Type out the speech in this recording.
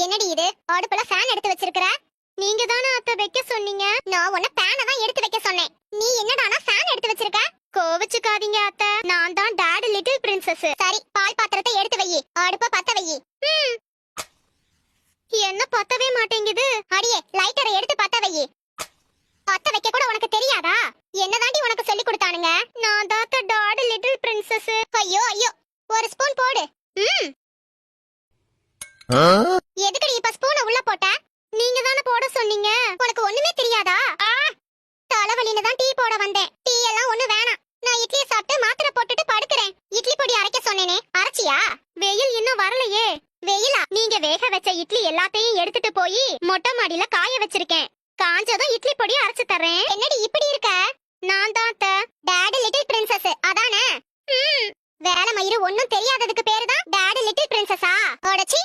என்னடி இது அடுப்புல ஃபேன் எடுத்து வச்சிருக்கற? நீங்க தான அத்தை வைக்க சொன்னீங்க. நான் உன்ன ஃபேனை தான் எடுத்து வைக்க சொன்னேன். நீ என்னடானா ஃபேன் எடுத்து வச்சிருக்க? கோவிச்சுக்காதீங்க அத்தை. நான் தான் டாட் லிட்டில் பிரின்சஸ். சரி, பால் பாத்திரத்தை எடுத்து வை. அடுப்ப பத்த வை. என்ன பத்தவே மாட்டேங்குது? அடியே, லைட்டரை எடுத்து பத்த வை. பத்த வைக்க கூட உனக்கு தெரியாதா? என்னதாண்டி உனக்கு சொல்லி கொடுத்தானுங்க? நான் தான் டாட் லிட்டில் பிரின்சஸ். ஐயோ ஐயோ, ஒரு ஸ்பூன் போடு. எதுக்கு இப்ப ஸ்பூனை உள்ள போட்ட? நீங்க தானே போட சொன்னீங்க. உனக்கு ஒண்ணுமே தெரியாதா? தலைவலின்னு தான் டீ போட வந்தேன். டீ எல்லாம் ஒண்ணு வேணாம். நான் இட்லியை சாப்பிட்டு மாத்திரை போட்டுட்டு படுக்கிறேன். இட்லி பொடி அரைக்க சொன்னேனே, அரைச்சியா? வெயில் இன்னும் வரலையே. வெயிலா? நீங்க வேக வச்ச இட்லி எல்லாத்தையும் எடுத்துட்டு போய் மொட்டை மாடியில காய வச்சிருக்கேன். காஞ்சதும் இட்லி பொடி அரைச்சு தரேன். என்னடி இப்படி இருக்க? நான் தான் டாட் லிட்டில் பிரின்சஸ், அதானே? வேலை மயிறு ஒண்ணும் தெரியாததுக்கு பேரு தான் டாட் லிட்டில் பிரின்சஸா? அடச்சி.